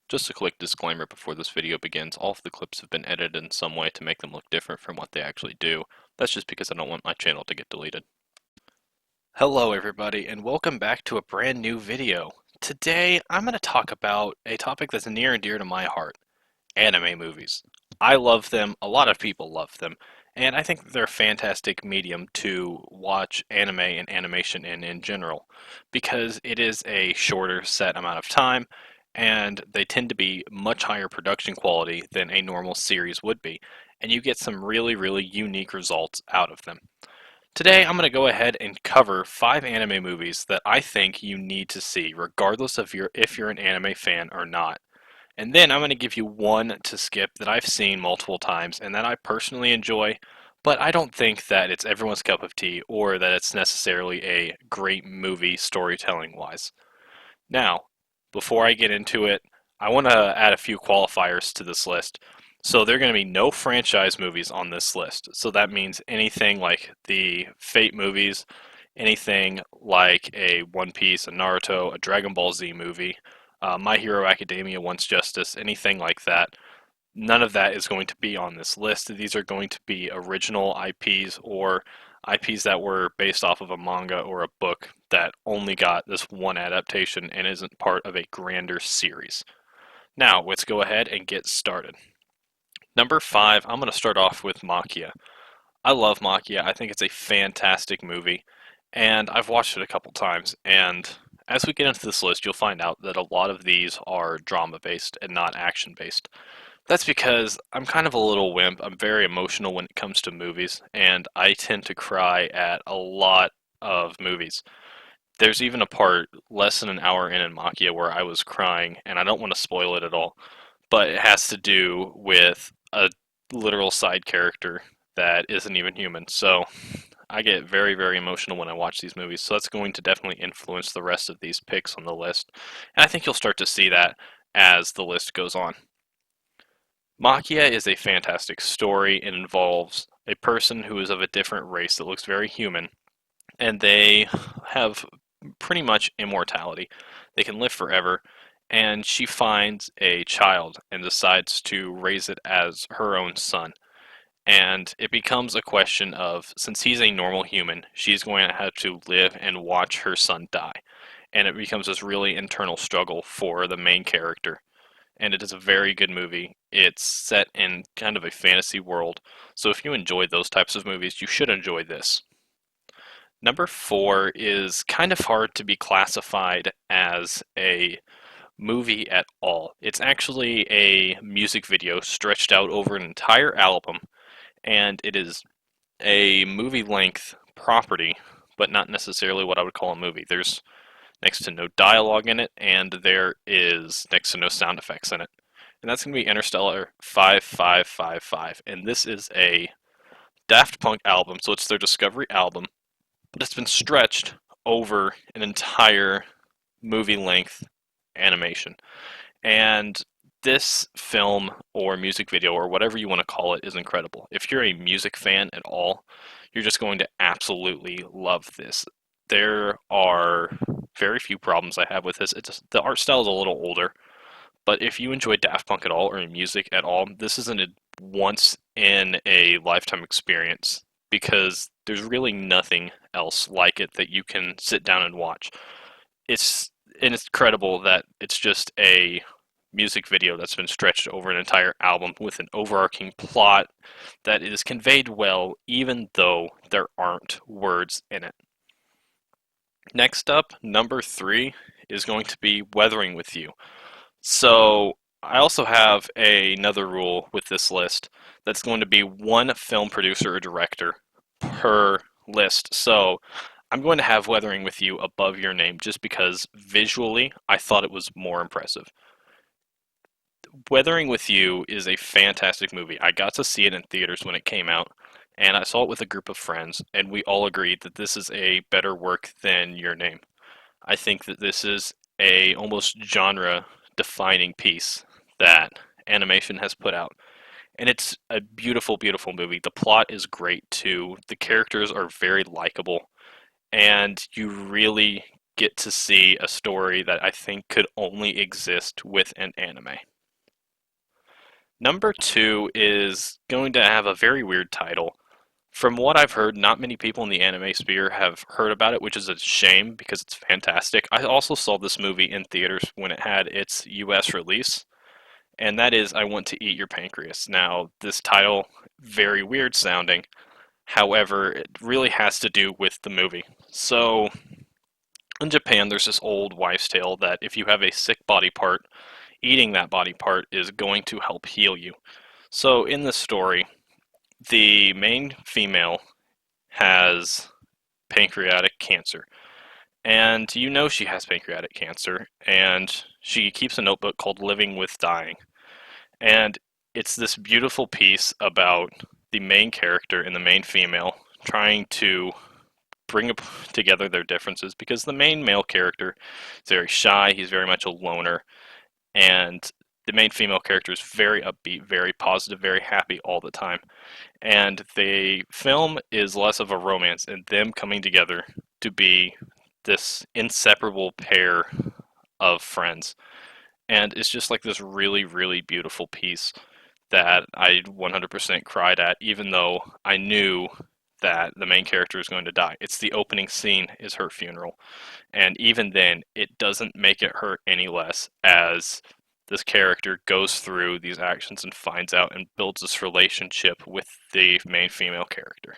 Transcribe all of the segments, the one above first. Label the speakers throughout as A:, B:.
A: Just a quick disclaimer before this video begins, all of the clips have been edited in some way to make them look different from what they actually do. That's just because I don't want my channel to get deleted. Hello everybody, and welcome back to a brand new video. Today, I'm going to talk about a topic that's near and dear to my heart, anime movies. I love them, a lot of people love them, and I think they're a fantastic medium to watch anime and animation in general, because it is a shorter set amount of time, and they tend to be much higher production quality than a normal series would be, and you get some really unique results out of them. Today, I'm going to go ahead and cover 5 anime movies that I think you need to see, regardless of if you're an anime fan or not. And then I'm going to give you one to skip that I've seen multiple times and that I personally enjoy, but I don't think that it's everyone's cup of tea or that it's necessarily a great movie storytelling wise. Now, before I get into it, I want to add a few qualifiers to this list. So there are going to be no franchise movies on this list. So that means anything like the Fate movies, anything like a One Piece, a Naruto, a Dragon Ball Z movie, My Hero Academia, Once Justice, anything like that. None of that is going to be on this list. These are going to be original IPs or IPs that were based off of a manga or a book that only got this one adaptation and isn't part of a grander series. Now, let's go ahead and get started. Number 5, I'm going to start off with Maquia. I love Maquia. I think it's a fantastic movie, and I've watched it a couple times. And as we get into this list, you'll find out that a lot of these are drama based and not action based. That's because I'm kind of a little wimp. I'm very emotional when it comes to movies, and I tend to cry at a lot of movies. There's even a part less than an hour in Maquia where I was crying, and I don't want to spoil it at all, but it has to do with a literal side character that isn't even human. So I get very emotional when I watch these movies, so that's going to definitely influence the rest of these picks on the list. And I think you'll start to see that as the list goes on. Maquia is a fantastic story. It involves a person who is of a different race that looks very human, and they have pretty much immortality. They can live forever, and she finds a child and decides to raise it as her own son. And it becomes a question of, since he's a normal human, she's going to have to live and watch her son die. And it becomes this really internal struggle for the main character. And it is a very good movie. It's set in kind of a fantasy world. So if you enjoy those types of movies, you should enjoy this. Number 4 is kind of hard to be classified as a movie at all. It's actually a music video stretched out over an entire album, and it is a movie length property, but not necessarily what I would call a movie. There's next to no dialogue in it, and there is next to no sound effects in it. And that's going to be Interstellar 5555. And this is a Daft Punk album, so it's their Discovery album, but it's been stretched over an entire movie length animation. And this film or music video or whatever you want to call it is incredible. If you're a music fan at all, you're just going to absolutely love this. There are very few problems I have with this. The art style is a little older, but if you enjoy Daft Punk at all or music at all, this isn't a once in a lifetime experience because there's really nothing else like it that you can sit down and watch. It's incredible that it's just a music video that's been stretched over an entire album with an overarching plot that is conveyed well even though there aren't words in it. Next up, number 3 is going to be Weathering with You. So I also have another rule with this list that's going to be one film producer or director per list. So I'm going to have Weathering with You above your name just because visually I thought it was more impressive. Weathering with You is a fantastic movie. I got to see it in theaters when it came out, and I saw it with a group of friends, and we all agreed that this is a better work than Your Name. I think that this is a almost genre defining piece that animation has put out. And it's a beautiful movie. The plot is great too. The characters are very likable, and you really get to see a story that I think could only exist with an anime. Number 2 is going to have a very weird title. From what I've heard, not many people in the anime sphere have heard about it, which is a shame because it's fantastic. I also saw this movie in theaters when it had its US release, and that is I Want to Eat Your Pancreas. Now, this title, very weird sounding, however, it really has to do with the movie. So, in Japan, there's this old wives' tale that if you have a sick body part, eating that body part is going to help heal you. So, in this story, the main female has pancreatic cancer. And you know she has pancreatic cancer, and she keeps a notebook called Living with Dying. And it's this beautiful piece about the main character and the main female trying to bring together their differences because the main male character is very shy, he's very much a loner, and the main female character is very upbeat, very positive, very happy all the time. And the film is less of a romance and them coming together to be this inseparable pair of friends. And it's just like this really, really beautiful piece that I 100% cried at, even though I knew that the main character is going to die. It's the opening scene is her funeral. And even then, it doesn't make it hurt any less as this character goes through these actions and finds out and builds this relationship with the main female character.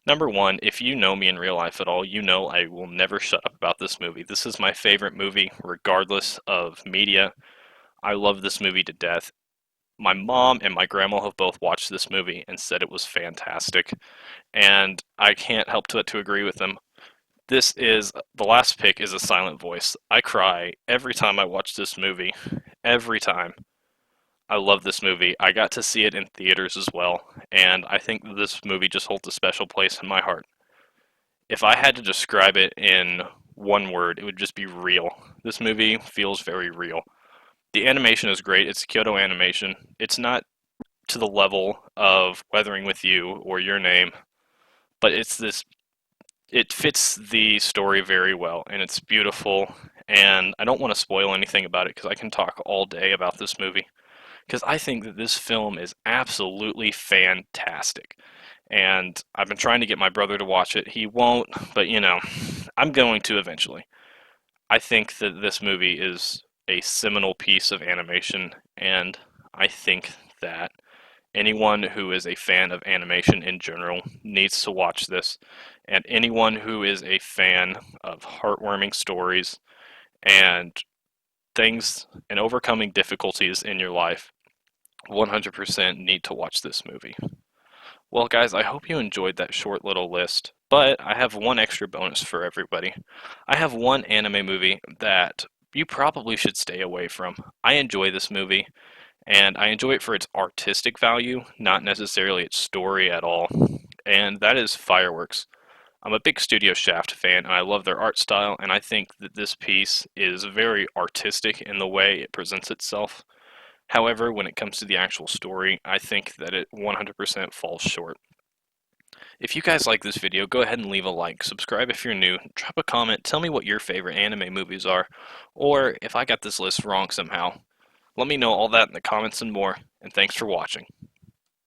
A: Number 1, if you know me in real life at all, you know I will never shut up about this movie. This is my favorite movie, regardless of media. I love this movie to death. My mom and my grandma have both watched this movie and said it was fantastic, and I can't help but to agree with them. The last pick is A Silent Voice. I cry every time I watch this movie. Every time. I love this movie. I got to see it in theaters as well, and I think that this movie just holds a special place in my heart. If I had to describe it in one word, it would just be real. This movie feels very real. The animation is great. It's Kyoto animation. It's not to the level of Weathering with You or Your Name, but it fits the story very well, and it's beautiful, and I don't want to spoil anything about it because I can talk all day about this movie because I think that this film is absolutely fantastic. And I've been trying to get my brother to watch it. He won't, but I'm going to eventually. I think that this movie is a seminal piece of animation, and I think that anyone who is a fan of animation in general needs to watch this. And anyone who is a fan of heartwarming stories and things and overcoming difficulties in your life 100% need to watch this movie. Well, guys, I hope you enjoyed that short little list, but I have one extra bonus for everybody. I have one anime movie that you probably should stay away from. I enjoy this movie, and I enjoy it for its artistic value, not necessarily its story at all, and that is Fireworks. I'm a big Studio Shaft fan, and I love their art style, and I think that this piece is very artistic in the way it presents itself. However, when it comes to the actual story, I think that it 100% falls short. If you guys like this video, go ahead and leave a like, subscribe if you're new, drop a comment, tell me what your favorite anime movies are, or if I got this list wrong somehow. Let me know all that in the comments and more, and thanks for watching.